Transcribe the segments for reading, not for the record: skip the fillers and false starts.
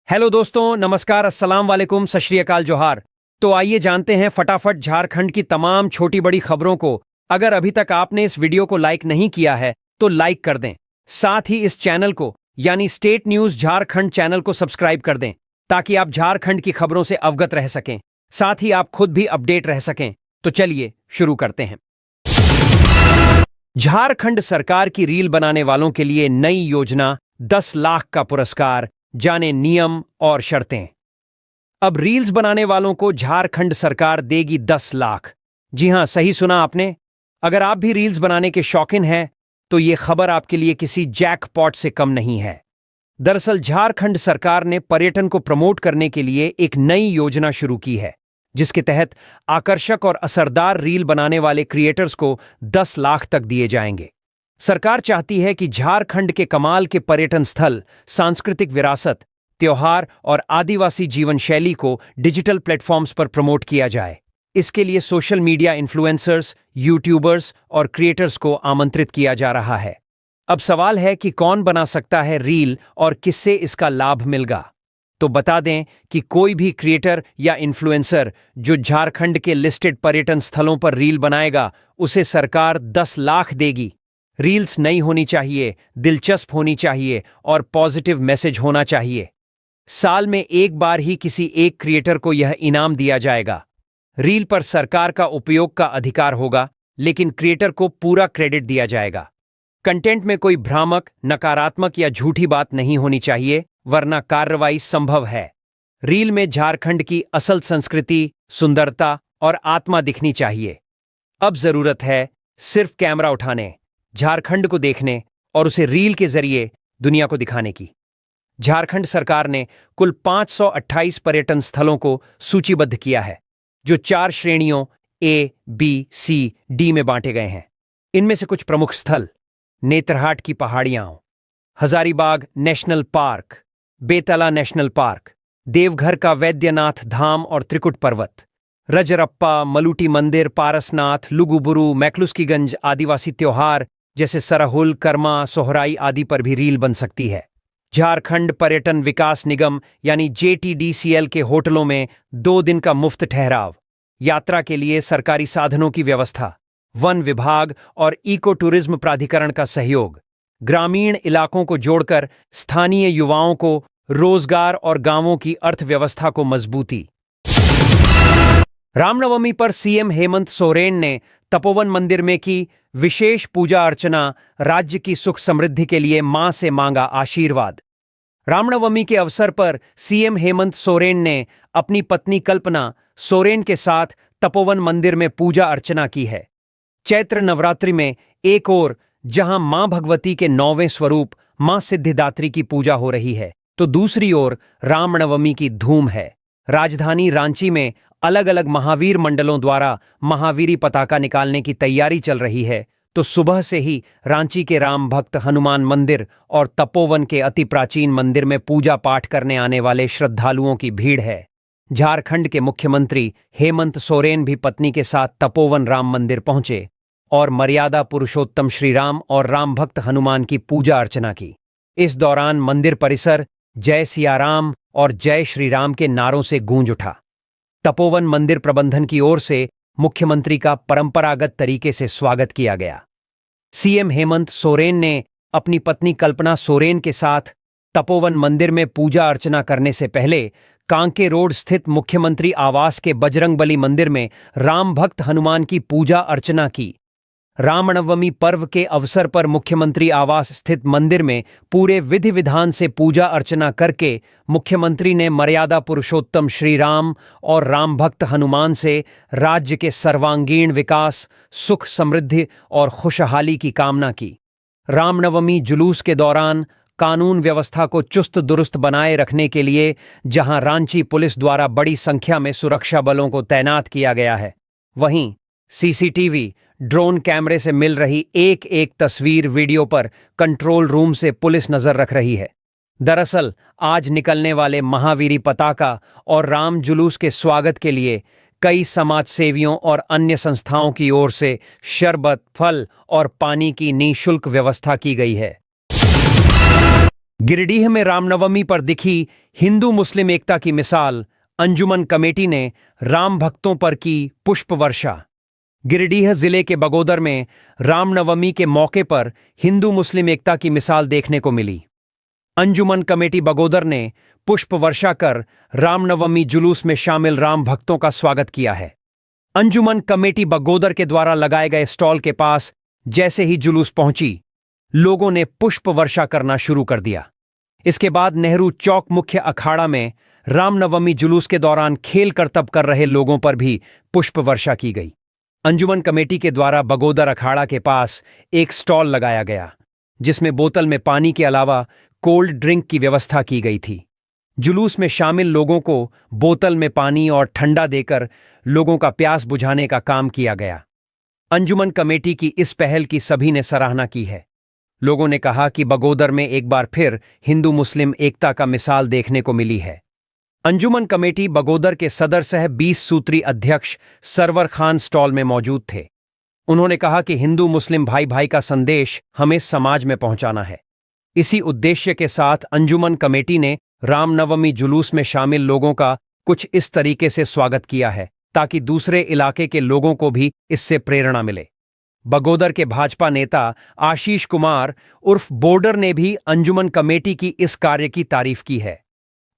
Hello दोस्तों, नमस्कार, अस्सलाम वालेकुम, सत श्री अकाल, जोहार। तो आइए जानते हैं फटाफट झारखंड की तमाम छोटी बड़ी खबरों को। अगर अभी तक आपने इस वीडियो को लाइक नहीं किया है तो लाइक कर दें। साथ ही इस चैनल को यानी स्टेट न्यूज झारखंड चैनल को सब्सक्राइब कर दें ताकि आप झारखंड की खबरों से अवगत रह सकें, साथ ही आप खुद भी अपडेट रह सकें। तो चलिए शुरू करते हैं। झारखंड सरकार की रील बनाने वालों के लिए नई योजना 10 लाख का पुरस्कार, जाने नियम और शर्तें। अब रील्स बनाने वालों को झारखंड सरकार देगी 10 लाख। जी हां, सही सुना आपने। अगर आप भी रील्स बनाने के शौकीन हैं तो यह खबर आपके लिए किसी जैकपॉट से कम नहीं है। दरअसल झारखंड सरकार ने पर्यटन को प्रमोट करने के लिए एक नई योजना शुरू की है, जिसके तहत आकर्षक और असरदार रील बनाने वाले क्रिएटर्स को 10 लाख तक दिए जाएंगे। सरकार चाहती है कि झारखंड के कमाल के पर्यटन स्थल, सांस्कृतिक विरासत, त्योहार और आदिवासी जीवन शैली को डिजिटल प्लेटफॉर्म्स पर प्रमोट किया जाए। इसके लिए सोशल मीडिया इन्फ्लुएंसर्स, यूट्यूबर्स और क्रिएटर्स को आमंत्रित किया जा रहा है। अब सवाल है कि कौन बना सकता है रील और किससे इसका लाभ मिलेगा। तो बता दें कि कोई भी क्रिएटर या इन्फ्लुएंसर जो झारखंड के लिस्टेड पर्यटन स्थलों पर रील बनाएगा, उसे सरकार 10 लाख देगी। रील्स नई होनी चाहिए, दिलचस्प होनी चाहिए और पॉजिटिव मैसेज होना चाहिए। साल में एक बार ही किसी एक क्रिएटर को यह इनाम दिया जाएगा। रील पर सरकार का उपयोग का अधिकार होगा, लेकिन क्रिएटर को पूरा क्रेडिट दिया जाएगा। कंटेंट में कोई भ्रामक, नकारात्मक या झूठी बात नहीं होनी चाहिए, वरना कार्रवाई संभव है। रील में झारखंड की असल संस्कृति, सुंदरता और आत्मा दिखनी चाहिए। अब जरूरत है सिर्फ कैमरा उठाने, झारखंड को देखने और उसे रील के जरिए दुनिया को दिखाने की। झारखंड सरकार ने कुल 528 पर्यटन स्थलों को सूचीबद्ध किया है, जो 4 श्रेणियों ए, बी, सी, डी में बांटे गए हैं। इनमें से कुछ प्रमुख स्थल: नेतरहाट की पहाड़ियां, Hazaribagh national park, Betla national park, Deoghar का वैद्यनाथ धाम और त्रिकुट पर्वत, रजरप्पा, मलूटी मंदिर, पारसनाथ, लुगुबुरु, मैक्लुस्कीगंज आदिवासी त्योहार जैसे सरहुल, कर्मा, सोहराई आदि पर भी रील बन सकती है। झारखंड पर्यटन विकास निगम यानी JTDCL के होटलों में 2 दिन का मुफ्त ठहराव, यात्रा के लिए सरकारी साधनों की व्यवस्था, वन विभाग और इको टूरिज्म प्राधिकरण का सहयोग, ग्रामीण इलाकों को जोड़कर स्थानीय युवाओं को रोजगार और गांवों की अर्थव्यवस्था को मजबूती। रामनवमी पर सीएम हेमंत सोरेन ने तपोवन मंदिर में की विशेष पूजा अर्चना, राज्य की सुख समृद्धि के लिए मां से मांगा आशीर्वाद। रामनवमी के अवसर पर सीएम हेमंत सोरेन ने अपनी पत्नी कल्पना सोरेन के साथ तपोवन मंदिर में पूजा अर्चना की है। चैत्र नवरात्रि में एक ओर जहां मां भगवती के 9वें स्वरूप मां सिद्धिदात्री की पूजा हो रही है, तो दूसरी ओर रामनवमी की धूम है। राजधानी रांची में अलग अलग महावीर मंडलों द्वारा महावीरी पताका निकालने की तैयारी चल रही है, तो सुबह से ही रांची के राम भक्त हनुमान मंदिर और तपोवन के अति प्राचीन मंदिर में पूजा पाठ करने आने वाले श्रद्धालुओं की भीड़ है। झारखंड के मुख्यमंत्री हेमंत सोरेन भी पत्नी के साथ तपोवन राम मंदिर पहुंचे और मर्यादा पुरुषोत्तम श्री राम और राम भक्त हनुमान की पूजा अर्चना की। इस दौरान मंदिर परिसर जय सिया राम और जय श्री राम के नारों से गूंज उठा। तपोवन मंदिर प्रबंधन की ओर से मुख्यमंत्री का परंपरागत तरीके से स्वागत किया गया। सीएम हेमंत सोरेन ने अपनी पत्नी कल्पना सोरेन के साथ तपोवन मंदिर में पूजा अर्चना करने से पहले कांके रोड स्थित मुख्यमंत्री आवास के बजरंगबली मंदिर में राम भक्त हनुमान की पूजा अर्चना की। रामनवमी पर्व के अवसर पर मुख्यमंत्री आवास स्थित मंदिर में पूरे विधि विधान से पूजा अर्चना करके मुख्यमंत्री ने मर्यादा पुरुषोत्तम श्री राम और राम भक्त हनुमान से राज्य के सर्वांगीण विकास, सुख समृद्धि और खुशहाली की कामना की। रामनवमी जुलूस के दौरान कानून व्यवस्था को चुस्त दुरुस्त बनाए रखने के लिए जहां रांची पुलिस द्वारा बड़ी संख्या में सुरक्षा बलों को तैनात किया गया है, वहीं CCTV, ड्रोन कैमरे से मिल रही एक एक तस्वीर, वीडियो पर कंट्रोल रूम से पुलिस नजर रख रही है। दरअसल आज निकलने वाले महावीरी पताका और राम जुलूस के स्वागत के लिए कई समाज सेवियों और अन्य संस्थाओं की ओर से शरबत, फल और पानी की निःशुल्क व्यवस्था की गई है। गिरिडीह में रामनवमी पर दिखी हिंदू मुस्लिम एकता की मिसाल, अंजुमन कमेटी ने राम भक्तों पर की पुष्प वर्षा। गिरिडीह जिले के बगोदर में रामनवमी के मौके पर हिंदू मुस्लिम एकता की मिसाल देखने को मिली। अंजुमन कमेटी बगोदर ने पुष्प वर्षा कर रामनवमी जुलूस में शामिल राम भक्तों का स्वागत किया है। अंजुमन कमेटी बगोदर के द्वारा लगाए गए स्टॉल के पास जैसे ही जुलूस पहुंची, लोगों ने पुष्प वर्षा करना शुरू कर दिया। इसके बाद नेहरू चौक मुख्य अखाड़ा में रामनवमी जुलूस के दौरान खेल करतब कर रहे लोगों पर भी पुष्प वर्षा की गई। अंजुमन कमेटी के द्वारा बगोदर अखाड़ा के पास एक स्टॉल लगाया गया, जिसमें बोतल में पानी के अलावा कोल्ड ड्रिंक की व्यवस्था की गई थी। जुलूस में शामिल लोगों को बोतल में पानी और ठंडा देकर लोगों का प्यास बुझाने का काम किया गया। अंजुमन कमेटी की इस पहल की सभी ने सराहना की है। लोगों ने कहा कि बगोदर में एक बार फिर हिंदू मुस्लिम एकता का मिसाल देखने को मिली है। अंजुमन कमेटी बगोदर के सदर सह 20 सूत्री अध्यक्ष सरवर खान स्टॉल में मौजूद थे। उन्होंने कहा कि हिंदू मुस्लिम भाई भाई का संदेश हमें समाज में पहुंचाना है। इसी उद्देश्य के साथ अंजुमन कमेटी ने रामनवमी जुलूस में शामिल लोगों का कुछ इस तरीके से स्वागत किया है ताकि दूसरे इलाके के लोगों को भी इससे प्रेरणा मिले। बगोदर के भाजपा नेता आशीष कुमार उर्फ बॉर्डर ने भी अंजुमन कमेटी की इस कार्य की तारीफ की है।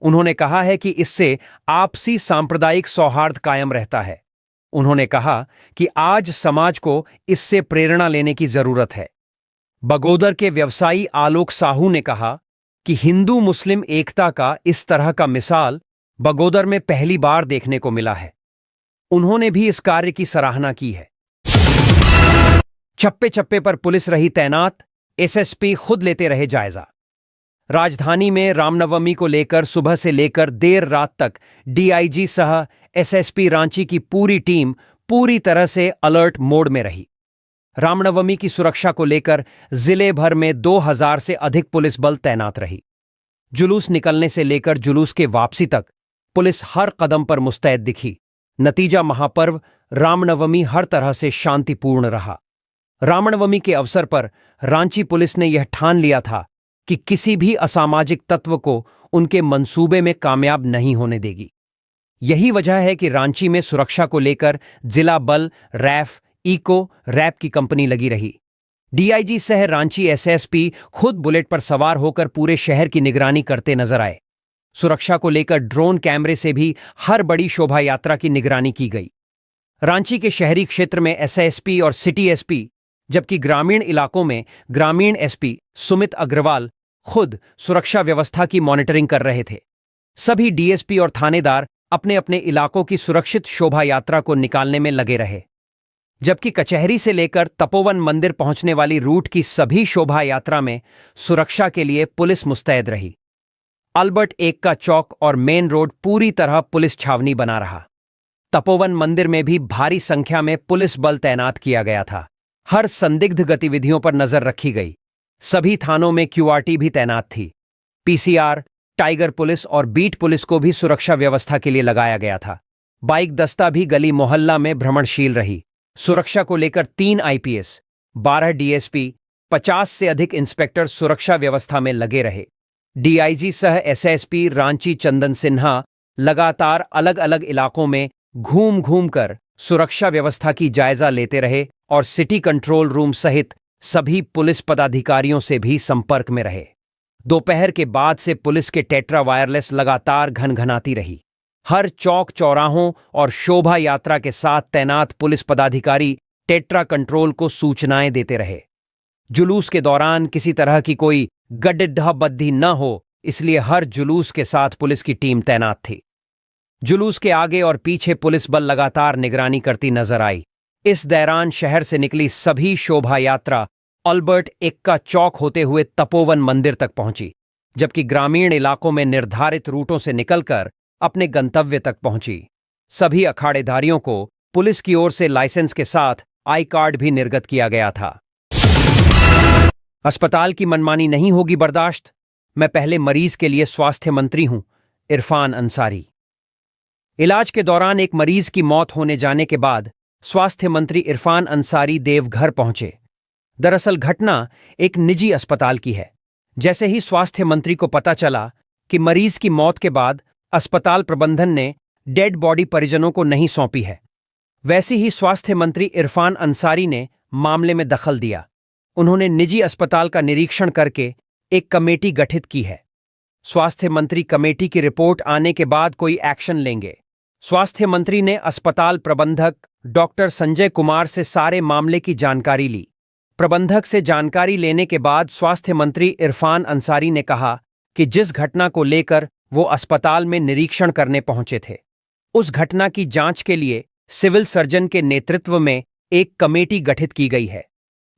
उन्होंने कहा है कि इससे आपसी सांप्रदायिक सौहार्द कायम रहता है। उन्होंने कहा कि आज समाज को इससे प्रेरणा लेने की जरूरत है। बगोदर के व्यवसायी आलोक साहू ने कहा कि हिंदू मुस्लिम एकता का इस तरह का मिसाल बगोदर में पहली बार देखने को मिला है। उन्होंने भी इस कार्य की सराहना की है। चप्पे चप्पे पर पुलिस रही तैनात, एसएसपी खुद लेते रहे जायजा। राजधानी में रामनवमी को लेकर सुबह से लेकर देर रात तक डीआईजी सह एसएसपी रांची की पूरी टीम पूरी तरह से अलर्ट मोड में रही। रामनवमी की सुरक्षा को लेकर जिले भर में 2000 से अधिक पुलिस बल तैनात रही। जुलूस निकलने से लेकर जुलूस के वापसी तक पुलिस हर कदम पर मुस्तैद दिखी। नतीजा महापर्व रामनवमी हर तरह से शांतिपूर्ण रहा। रामनवमी के अवसर पर रांची पुलिस ने यह ठान लिया था कि किसी भी असामाजिक तत्व को उनके मंसूबे में कामयाब नहीं होने देगी। यही वजह है कि रांची में सुरक्षा को लेकर जिला बल, रैफ, इको, रैप की कंपनी लगी रही। डीआईजी सह रांची एसएसपी खुद बुलेट पर सवार होकर पूरे शहर की निगरानी करते नजर आए। सुरक्षा को लेकर ड्रोन कैमरे से भी हर बड़ी शोभा यात्रा की निगरानी की गई। रांची के शहरी क्षेत्र में एसएसपी और सिटी एसपी, जबकि ग्रामीण इलाकों में ग्रामीण एसपी सुमित अग्रवाल खुद सुरक्षा व्यवस्था की मॉनिटरिंग कर रहे थे। सभी डीएसपी और थानेदार अपने अपने इलाकों की सुरक्षित शोभा यात्रा को निकालने में लगे रहे। जबकि कचहरी से लेकर तपोवन मंदिर पहुंचने वाली रूट की सभी शोभा यात्रा में सुरक्षा के लिए पुलिस मुस्तैद रही। अल्बर्ट एक्का चौक और मेन रोड पूरी तरह पुलिस छावनी बना रहा। तपोवन मंदिर में भी भारी संख्या में पुलिस बल तैनात किया गया था। हर संदिग्ध गतिविधियों पर नजर रखी गई। सभी थानों में क्यूआरटी भी तैनात थी। पीसीआर, टाइगर पुलिस और बीट पुलिस को भी सुरक्षा व्यवस्था के लिए लगाया गया था। बाइक दस्ता भी गली मोहल्ला में भ्रमणशील रही। सुरक्षा को लेकर 3 आईपीएस, 12 डीएसपी, 50 से अधिक इंस्पेक्टर सुरक्षा व्यवस्था में लगे रहे। डीआईजी सह एसएसपी रांची चंदन सिन्हा लगातार अलग अलग इलाकों में घूम घूम कर सुरक्षा व्यवस्था की जायजा लेते रहे और सिटी कंट्रोल रूम सहित सभी पुलिस पदाधिकारियों से भी संपर्क में रहे। दोपहर के बाद से पुलिस के टेट्रा वायरलेस लगातार घनघनाती रही। हर चौक चौराहों और शोभा यात्रा के साथ तैनात पुलिस पदाधिकारी टेट्रा कंट्रोल को सूचनाएं देते रहे। जुलूस के दौरान किसी तरह की कोई गड्ढाबद्दी न हो, इसलिए हर जुलूस के साथ पुलिस की टीम तैनात थी। जुलूस के आगे और पीछे पुलिस बल लगातार निगरानी करती नजर आई। इस दौरान शहर से निकली सभी शोभा यात्रा अल्बर्ट एक्का चौक होते हुए तपोवन मंदिर तक पहुंची, जबकि ग्रामीण इलाकों में निर्धारित रूटों से निकलकर अपने गंतव्य तक पहुंची। सभी अखाड़ेधारियों को पुलिस की ओर से लाइसेंस के साथ आई कार्ड भी निर्गत किया गया था। अस्पताल की मनमानी नहीं होगी बर्दाश्त। मैं पहले मरीज के लिए स्वास्थ्य मंत्री हूं, इरफान अंसारी। इलाज के दौरान एक मरीज की मौत होने जाने के बाद स्वास्थ्य मंत्री इरफान अंसारी देवघर पहुंचे। दरअसल घटना एक निजी अस्पताल की है, जैसे ही स्वास्थ्य मंत्री को पता चला कि मरीज की मौत के बाद अस्पताल प्रबंधन ने डेड बॉडी परिजनों को नहीं सौंपी है, वैसे ही स्वास्थ्य मंत्री इरफान अंसारी ने मामले में दखल दिया। उन्होंने निजी अस्पताल का निरीक्षण करके एक कमेटी गठित की है। स्वास्थ्य मंत्री कमेटी की रिपोर्ट आने के बाद कोई एक्शन लेंगे। स्वास्थ्य मंत्री ने अस्पताल प्रबंधक डॉक्टर संजय कुमार से सारे मामले की जानकारी ली। प्रबंधक से जानकारी लेने के बाद स्वास्थ्य मंत्री इरफान अंसारी ने कहा कि जिस घटना को लेकर वो अस्पताल में निरीक्षण करने पहुंचे थे, उस घटना की जांच के लिए सिविल सर्जन के नेतृत्व में एक कमेटी गठित की गई है।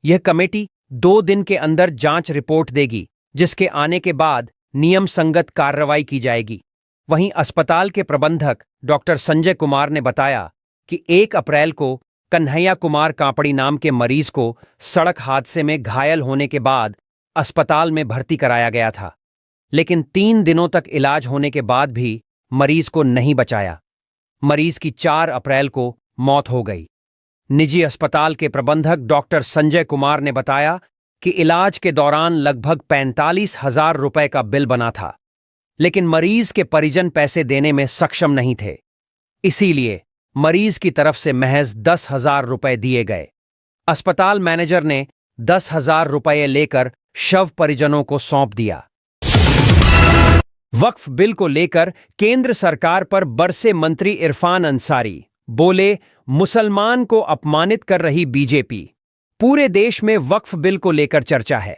यह कमेटी 2 दिन के अंदर जांच रिपोर्ट देगी, जिसके आने के बाद नियम संगत कार्रवाई की जाएगी। वहीं अस्पताल के प्रबंधक डॉक्टर संजय कुमार ने बताया कि 1 अप्रैल को कन्हैया कुमार कांपड़ी नाम के मरीज को सड़क हादसे में घायल होने के बाद अस्पताल में भर्ती कराया गया था, लेकिन 3 दिनों तक इलाज होने के बाद भी मरीज को नहीं बचाया। मरीज की 4 अप्रैल को मौत हो गई। निजी अस्पताल के प्रबंधक डॉक्टर संजय कुमार ने बताया कि इलाज के दौरान लगभग 45,000 रुपए का बिल बना था, लेकिन मरीज के परिजन पैसे देने में सक्षम नहीं थे। इसीलिए मरीज की तरफ से महज 10,000 रुपए दिए गए। अस्पताल मैनेजर ने 10,000 रुपए लेकर शव परिजनों को सौंप दिया। वक्फ बिल को लेकर केंद्र सरकार पर बरसे मंत्री इरफान अंसारी। बोले, मुसलमान को अपमानित कर रही बीजेपी। पूरे देश में वक्फ बिल को लेकर चर्चा है।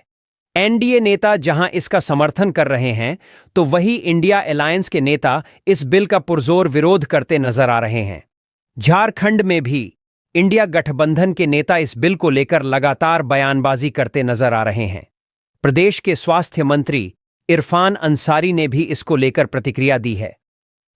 एनडीए नेता जहां इसका समर्थन कर रहे हैं, तो वही इंडिया अलायंस के नेता इस बिल का पुरजोर विरोध करते नजर आ रहे हैं। झारखंड में भी इंडिया गठबंधन के नेता इस बिल को लेकर लगातार बयानबाजी करते नजर आ रहे हैं। प्रदेश के स्वास्थ्य मंत्री इरफान अंसारी ने भी इसको लेकर प्रतिक्रिया दी है।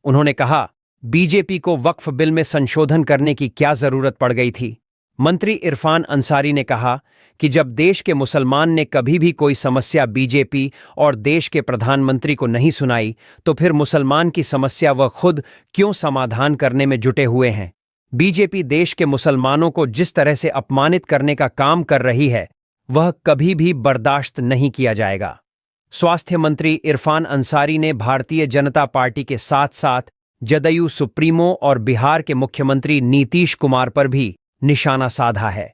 उन्होंने कहा, बीजेपी को वक्फ बिल में संशोधन करने की क्या जरूरत पड़ गई थी। मंत्री इरफान अंसारी ने कहा कि जब देश के मुसलमान ने कभी भी कोई समस्या बीजेपी और देश के प्रधानमंत्री को नहीं सुनाई, तो फिर मुसलमान की समस्या वह खुद क्यों समाधान करने में जुटे हुए हैं। बीजेपी देश के मुसलमानों को जिस तरह से अपमानित करने का काम कर रही है, वह कभी भी बर्दाश्त नहीं किया जाएगा। स्वास्थ्य मंत्री इरफान अंसारी ने भारतीय जनता पार्टी के साथ साथ जदयू सुप्रीमो और बिहार के मुख्यमंत्री नीतीश कुमार पर भी निशाना साधा है।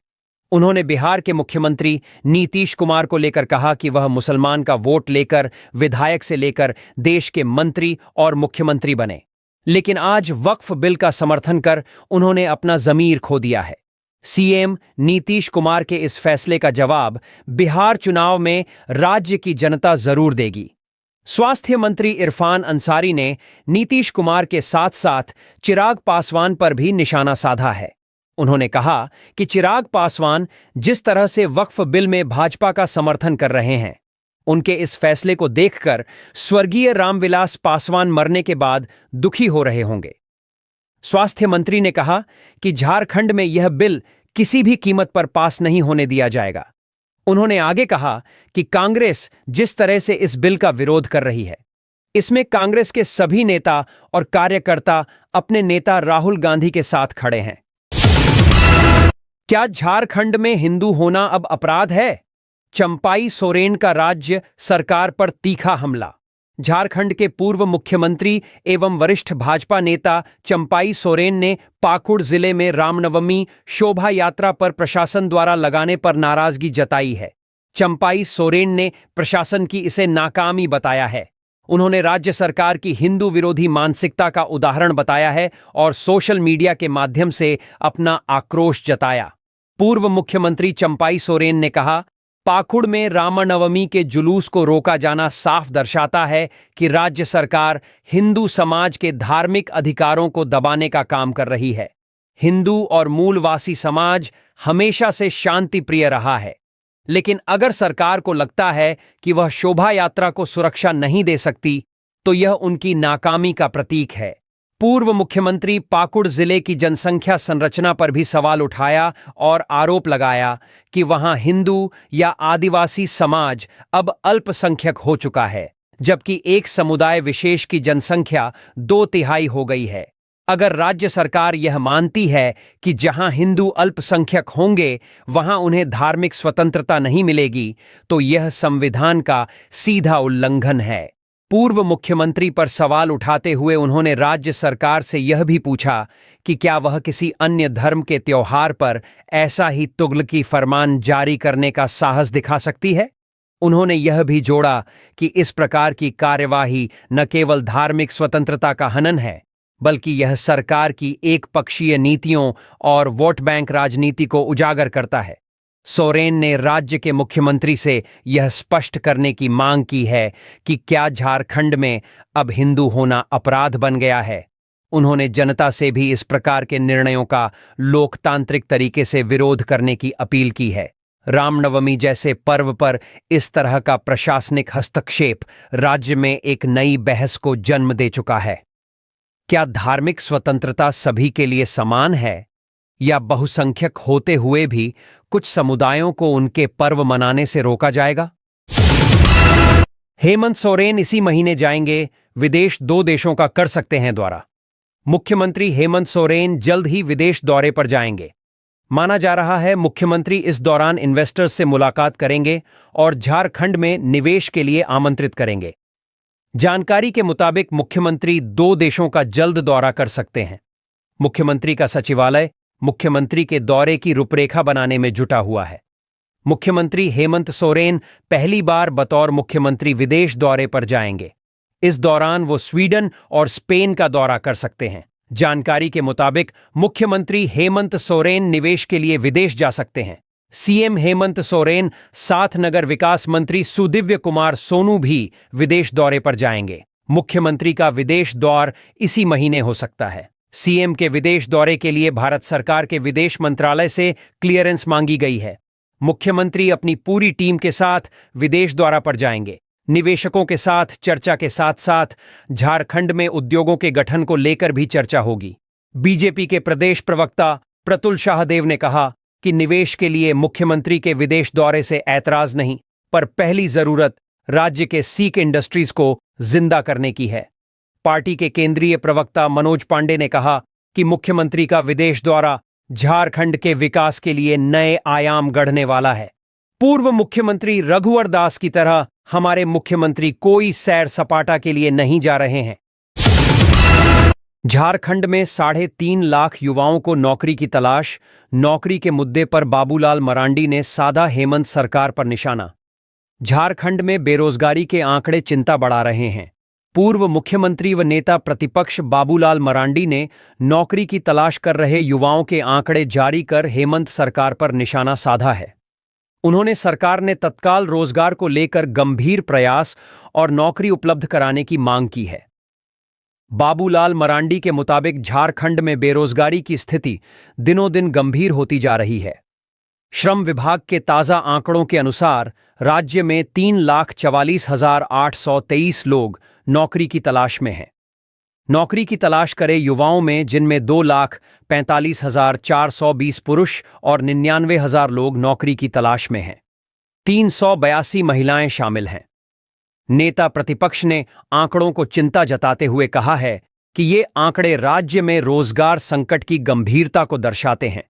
उन्होंने बिहार के मुख्यमंत्री नीतीश कुमार को लेकर कहा कि वह मुसलमान का वोट लेकर विधायक से लेकर देश के मंत्री और मुख्यमंत्री बने, लेकिन आज वक्फ बिल का समर्थन कर उन्होंने अपना ज़मीर खो दिया है। सीएम नीतीश कुमार के इस फैसले का जवाब बिहार चुनाव में राज्य की जनता जरूर देगी। स्वास्थ्य मंत्री इरफान अंसारी ने नीतीश कुमार के साथ साथ चिराग पासवान पर भी निशाना साधा है। उन्होंने कहा कि चिराग पासवान जिस तरह से वक्फ बिल में भाजपा का समर्थन कर रहे हैं, उनके इस फैसले को देखकर स्वर्गीय रामविलास पासवान मरने के बाद दुखी हो रहे होंगे। स्वास्थ्य मंत्री ने कहा कि झारखंड में यह बिल किसी भी कीमत पर पास नहीं होने दिया जाएगा। उन्होंने आगे कहा कि कांग्रेस जिस तरह से इस बिल का विरोध कर रही है, इसमें कांग्रेस के सभी नेता और कार्यकर्ता अपने नेता राहुल गांधी के साथ खड़े हैं। क्या झारखंड में हिंदू होना अब अपराध है? चंपाई सोरेन का राज्य सरकार पर तीखा हमला। झारखंड के पूर्व मुख्यमंत्री एवं वरिष्ठ भाजपा नेता चंपाई सोरेन ने पाकुड़ जिले में रामनवमी शोभा यात्रा पर प्रशासन द्वारा लगाने पर नाराजगी जताई है। चंपाई सोरेन ने प्रशासन की इसे नाकामी बताया है। उन्होंने राज्य सरकार की हिंदू विरोधी मानसिकता का उदाहरण बताया है और सोशल मीडिया के माध्यम से अपना आक्रोश जताया। पूर्व मुख्यमंत्री चंपाई सोरेन ने कहा, पाकुड़ में रामनवमी के जुलूस को रोका जाना साफ दर्शाता है कि राज्य सरकार हिंदू समाज के धार्मिक अधिकारों को दबाने का काम कर रही है। हिंदू और मूलवासी समाज हमेशा से शांति प्रिय रहा है, लेकिन अगर सरकार को लगता है कि वह शोभा यात्रा को सुरक्षा नहीं दे सकती, तो यह उनकी नाकामी का प्रतीक है। पूर्व मुख्यमंत्री पाकुड़ जिले की जनसंख्या संरचना पर भी सवाल उठाया और आरोप लगाया कि वहां हिंदू या आदिवासी समाज अब अल्पसंख्यक हो चुका है, जबकि एक समुदाय विशेष की जनसंख्या 2/3 हो गई है। अगर राज्य सरकार यह मानती है कि जहां हिंदू अल्पसंख्यक होंगे वहां उन्हें धार्मिक स्वतंत्रता नहीं मिलेगी, तो यह संविधान का सीधा उल्लंघन है। पूर्व मुख्यमंत्री पर सवाल उठाते हुए उन्होंने राज्य सरकार से यह भी पूछा कि क्या वह किसी अन्य धर्म के त्योहार पर ऐसा ही तुगलकी फरमान जारी करने का साहस दिखा सकती है। उन्होंने यह भी जोड़ा कि इस प्रकार की कार्यवाही न केवल धार्मिक स्वतंत्रता का हनन है, बल्कि यह सरकार की एकपक्षीय नीतियों और वोट बैंक राजनीति को उजागर करता है। सोरेन ने राज्य के मुख्यमंत्री से यह स्पष्ट करने की मांग की है कि क्या झारखंड में अब हिंदू होना अपराध बन गया है। उन्होंने जनता से भी इस प्रकार के निर्णयों का लोकतांत्रिक तरीके से विरोध करने की अपील की है। रामनवमी जैसे पर्व पर इस तरह का प्रशासनिक हस्तक्षेप राज्य में एक नई बहस को जन्म दे चुका है। क्या धार्मिक स्वतंत्रता सभी के लिए समान है, या बहुसंख्यक होते हुए भी कुछ समुदायों को उनके पर्व मनाने से रोका जाएगा? हेमंत सोरेन इसी महीने जाएंगे विदेश, 2 देशों का कर सकते हैं दौरा। मुख्यमंत्री हेमंत सोरेन जल्द ही विदेश दौरे पर जाएंगे। माना जा रहा है मुख्यमंत्री इस दौरान इन्वेस्टर्स से मुलाकात करेंगे और झारखंड में निवेश के लिए आमंत्रित करेंगे। जानकारी के मुताबिक मुख्यमंत्री 2 देशों का जल्द दौरा कर सकते हैं। मुख्यमंत्री का सचिवालय मुख्यमंत्री के दौरे की रूपरेखा बनाने में जुटा हुआ है। मुख्यमंत्री हेमंत सोरेन पहली बार बतौर मुख्यमंत्री विदेश दौरे पर जाएंगे। इस दौरान वो स्वीडन और स्पेन का दौरा कर सकते हैं। जानकारी के मुताबिक मुख्यमंत्री हेमंत सोरेन निवेश के लिए विदेश जा सकते हैं। सीएम हेमंत सोरेन साथ नगर विकास मंत्री सुदिव्य कुमार सोनू भी विदेश दौरे पर जाएंगे। मुख्यमंत्री का विदेश दौर इसी महीने हो सकता है। सीएम के विदेश दौरे के लिए भारत सरकार के विदेश मंत्रालय से क्लियरेंस मांगी गई है। मुख्यमंत्री अपनी पूरी टीम के साथ विदेश दौरा पर जाएंगे। निवेशकों के साथ चर्चा के साथ साथ झारखंड में उद्योगों के गठन को लेकर भी चर्चा होगी। बीजेपी के प्रदेश प्रवक्ता प्रतुल शाहदेव ने कहा कि निवेश के लिए मुख्यमंत्री के विदेश दौरे से ऐतराज नहीं, पर पहली जरूरत राज्य के सीक इंडस्ट्रीज को जिंदा करने की है। पार्टी के केंद्रीय प्रवक्ता मनोज पांडे ने कहा कि मुख्यमंत्री का विदेश दौरा झारखंड के विकास के लिए नए आयाम गढ़ने वाला है। पूर्व मुख्यमंत्री रघुवर दास की तरह हमारे मुख्यमंत्री कोई सैर सपाटा के लिए नहीं जा रहे हैं। झारखंड में 3.5 लाख युवाओं को नौकरी की तलाश। नौकरी के मुद्दे पर बाबूलाल मरांडी ने साधा हेमंत सरकार पर निशाना। झारखंड में बेरोजगारी के आंकड़े चिंता बढ़ा रहे हैं। पूर्व मुख्यमंत्री व नेता प्रतिपक्ष बाबूलाल मरांडी ने नौकरी की तलाश कर रहे युवाओं के आंकड़े जारी कर हेमंत सरकार पर निशाना साधा है। उन्होंने सरकार ने तत्काल रोजगार को लेकर गंभीर प्रयास और नौकरी उपलब्ध कराने की मांग की है। बाबूलाल मरांडी के मुताबिक झारखंड में बेरोजगारी की स्थिति दिनों दिन गंभीर होती जा रही है। श्रम विभाग के ताजा आंकड़ों के अनुसार राज्य में 3,44,823 लोग नौकरी की तलाश में हैं। नौकरी की तलाश करे युवाओं में जिनमें 2,45,420 पुरुष और 99,000 लोग नौकरी की तलाश में हैं। 382 महिलाएं शामिल हैं। नेता प्रतिपक्ष ने आंकड़ों को चिंता जताते हुए कहा है कि ये आंकड़े राज्य में रोजगार संकट की गंभीरता को दर्शाते हैं,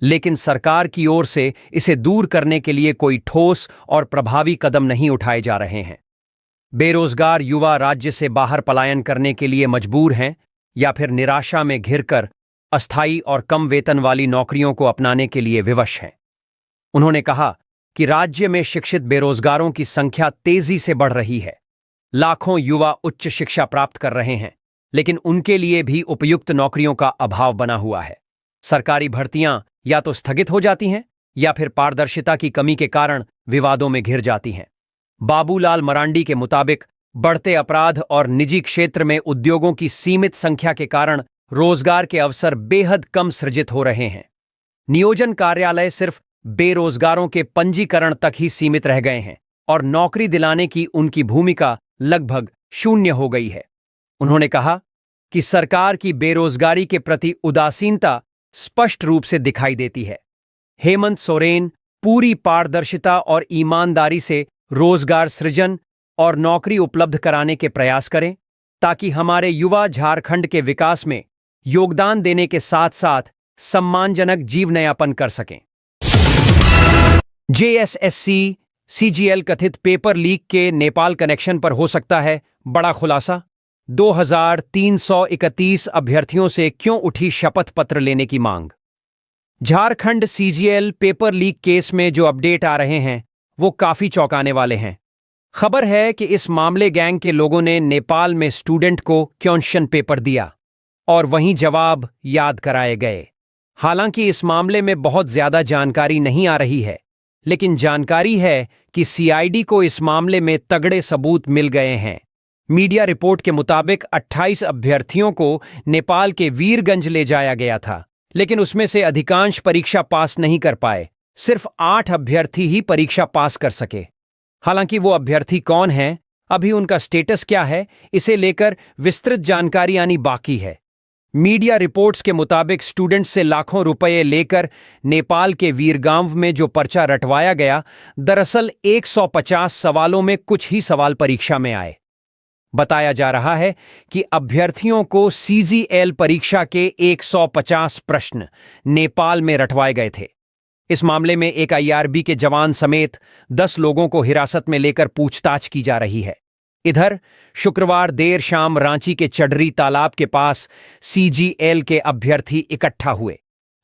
लेकिन सरकार की ओर से इसे दूर करने के लिए कोई ठोस और प्रभावी कदम नहीं उठाए जा रहे हैं। बेरोजगार युवा राज्य से बाहर पलायन करने के लिए मजबूर हैं या फिर निराशा में घिरकर अस्थायी और कम वेतन वाली नौकरियों को अपनाने के लिए विवश हैं। उन्होंने कहा कि राज्य में शिक्षित बेरोजगारों की संख्या तेजी से बढ़ रही है। लाखों युवा उच्च शिक्षा प्राप्त कर रहे हैं, लेकिन उनके लिए भी उपयुक्त नौकरियों का अभाव बना हुआ है। सरकारी भर्तियां या तो स्थगित हो जाती हैं या फिर पारदर्शिता की कमी के कारण विवादों में घिर जाती हैं। बाबूलाल मरांडी के मुताबिक बढ़ते अपराध और निजी क्षेत्र में उद्योगों की सीमित संख्या के कारण रोजगार के अवसर बेहद कम सृजित हो रहे हैं। नियोजन कार्यालय सिर्फ बेरोजगारों के पंजीकरण तक ही सीमित रह गए हैं और नौकरी दिलाने की उनकी भूमिका लगभग शून्य हो गई है। उन्होंने कहा कि सरकार की बेरोजगारी के प्रति उदासीनता स्पष्ट रूप से दिखाई देती है। हेमंत सोरेन पूरी पारदर्शिता और ईमानदारी से रोजगार सृजन और नौकरी उपलब्ध कराने के प्रयास करें ताकि हमारे युवा झारखंड के विकास में योगदान देने के साथ साथ सम्मानजनक जीवनयापन कर सकें। जेएसएससी सीजीएल कथित पेपर लीक के नेपाल कनेक्शन पर हो सकता है बड़ा खुलासा। 2331 अभ्यर्थियों से क्यों उठी शपथ पत्र लेने की मांग। Jharkhand CGL paper leak case में जो अपडेट आ रहे हैं वो काफी चौंकाने वाले हैं। खबर है कि इस मामले गैंग के लोगों ने नेपाल में स्टूडेंट को क्वेश्चन पेपर दिया और वहीं जवाब याद कराए गए। हालांकि इस मामले में बहुत ज्यादा जानकारी नहीं आ रही है, लेकिन जानकारी है कि सीआईडी को इस मामले में तगड़े सबूत मिल गए हैं। मीडिया रिपोर्ट के मुताबिक 28 अभ्यर्थियों को नेपाल के वीरगंज ले जाया गया था, लेकिन उसमें से अधिकांश परीक्षा पास नहीं कर पाए। सिर्फ 8 अभ्यर्थी ही परीक्षा पास कर सके। हालांकि वो अभ्यर्थी कौन हैं, अभी उनका स्टेटस क्या है, इसे लेकर विस्तृत जानकारी आनी बाकी है। मीडिया रिपोर्ट्स के मुताबिक स्टूडेंट्स से लाखों रुपए लेकर नेपाल के वीरगांव में जो पर्चा रटवाया गया, दरअसल 150 सवालों में कुछ ही सवाल परीक्षा में आए। बताया जा रहा है कि अभ्यर्थियों को सीजीएल परीक्षा के 150 प्रश्न नेपाल में रटवाए गए थे। इस मामले में एक आईआरबी के जवान समेत 10 लोगों को हिरासत में लेकर पूछताछ की जा रही है। इधर शुक्रवार देर शाम रांची के चडरी तालाब के पास सीजीएल के अभ्यर्थी इकट्ठा हुए।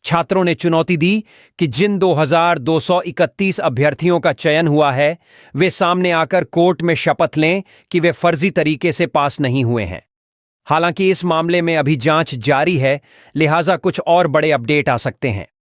छात्रों ने चुनौती दी कि जिन 2231 अभ्यर्थियों का चयन हुआ है, वे सामने आकर कोर्ट में शपथ लें कि वे फर्जी तरीके से पास नहीं हुए हैं। हालांकि इस मामले में अभी जांच जारी है, लिहाजा कुछ और बड़े अपडेट आ सकते हैं।